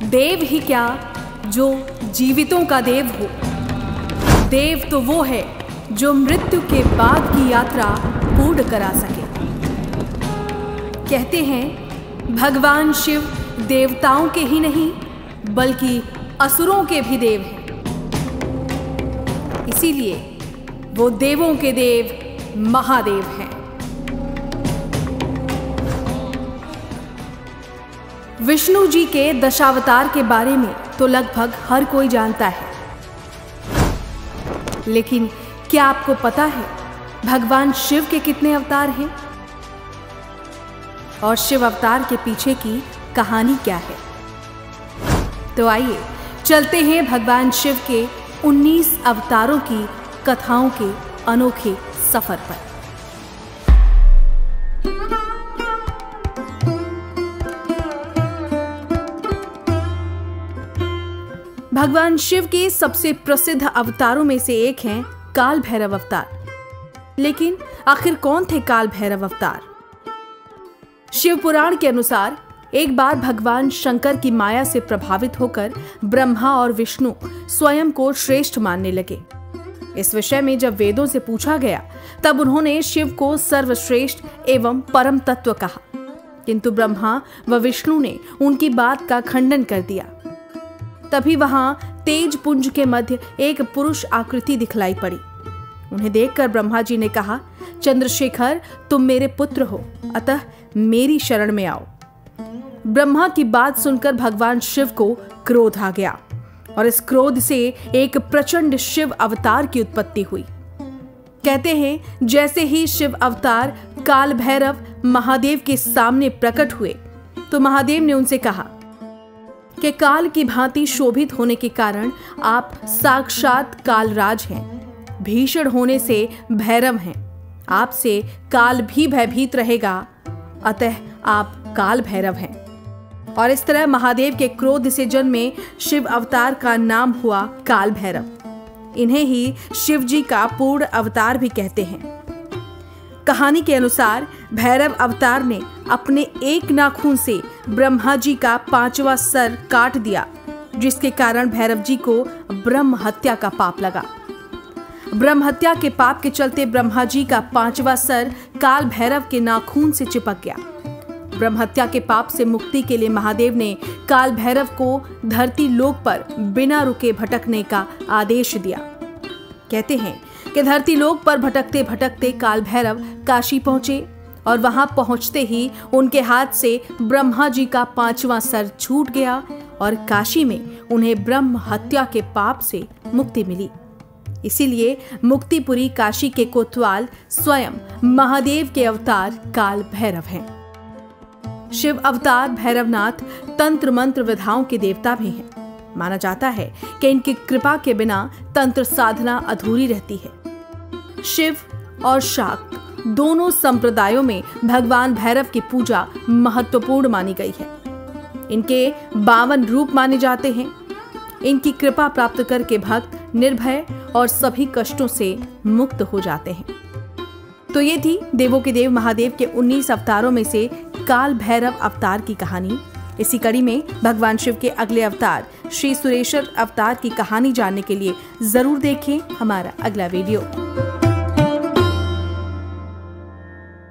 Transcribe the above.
देव ही क्या जो जीवितों का देव हो। देव तो वो है जो मृत्यु के बाद की यात्रा पूर्ण करा सके। कहते हैं भगवान शिव देवताओं के ही नहीं बल्कि असुरों के भी देव हैं। इसीलिए वो देवों के देव महादेव हैं। विष्णु जी के दशावतार के बारे में तो लगभग हर कोई जानता है, लेकिन क्या आपको पता है भगवान शिव के कितने अवतार हैं और शिव अवतार के पीछे की कहानी क्या है? तो आइए चलते हैं भगवान शिव के 19 अवतारों की कथाओं के अनोखे सफर पर। भगवान शिव के सबसे प्रसिद्ध अवतारों में से एक हैं काल भैरव अवतार। लेकिन आखिर कौन थे काल भैरव अवतार? शिव पुराण के अनुसार एक बार भगवान शंकर की माया से प्रभावित होकर ब्रह्मा और विष्णु स्वयं को श्रेष्ठ मानने लगे। इस विषय में जब वेदों से पूछा गया तब उन्होंने शिव को सर्वश्रेष्ठ एवं परम तत्व कहा, किंतु ब्रह्मा व विष्णु ने उनकी बात का खंडन कर दिया। तभी वहां तेज पुंज के मध्य एक पुरुष आकृति दिखलाई पड़ी। उन्हें देखकर ब्रह्मा जी ने कहा, चंद्रशेखर तुम मेरे पुत्र हो, अतः मेरी शरण में आओ। ब्रह्मा की बात सुनकर भगवान शिव को क्रोध आ गया और इस क्रोध से एक प्रचंड शिव अवतार की उत्पत्ति हुई। कहते हैं जैसे ही शिव अवतार काल भैरव महादेव के सामने प्रकट हुए तो महादेव ने उनसे कहा कि काल की भांति शोभित होने के कारण आप साक्षात कालराज हैं, भीषण होने से भैरव हैं, आपसे काल भी भयभीत रहेगा, अतः आप काल भैरव हैं। और इस तरह महादेव के क्रोध से जन्मे शिव अवतार का नाम हुआ काल भैरव। इन्हें ही शिव जी का पूर्ण अवतार भी कहते हैं। कहानी के अनुसार भैरव अवतार ने अपने एक नाखून से ब्रह्मा जी का 5वां सर काट दिया, जिसके कारण भैरव जी को ब्रह्म हत्या का पाप लगा। ब्रह्म हत्या के पाप के चलते ब्रह्मा जी का 5वां सर काल भैरव के नाखून से चिपक गया। ब्रह्म हत्या के पाप से मुक्ति के लिए महादेव ने काल भैरव को धरती लोक पर बिना रुके भटकने का आदेश दिया। कहते हैं कि धरती लोक पर भटकते भटकते काल भैरव काशी पहुंचे और वहां पहुंचते ही उनके हाथ से ब्रह्मा जी का 5वां सर छूट गया और काशी में उन्हें ब्रह्म हत्या के पाप से मुक्ति मिली। इसीलिए मुक्तिपुरी काशी के कोतवाल स्वयं महादेव के अवतार काल भैरव हैं। शिव अवतार भैरवनाथ तंत्र मंत्र विधाओं के देवता भी हैं। माना जाता है कि इनकी कृपा के बिना तंत्र साधना अधूरी रहती है। शिव और शाक्त दोनों संप्रदायों में भगवान भैरव की पूजा महत्वपूर्ण मानी गई है। इनके 52 रूप माने जाते हैं। इनकी कृपा प्राप्त करके भक्त निर्भय और सभी कष्टों से मुक्त हो जाते हैं। तो ये थी देवों के देव महादेव के 19 अवतारों में से काल भैरव अवतार की कहानी। इसी कड़ी में भगवान शिव के अगले अवतार श्री सुरेश्वर अवतार की कहानी जानने के लिए जरूर देखें हमारा अगला वीडियो।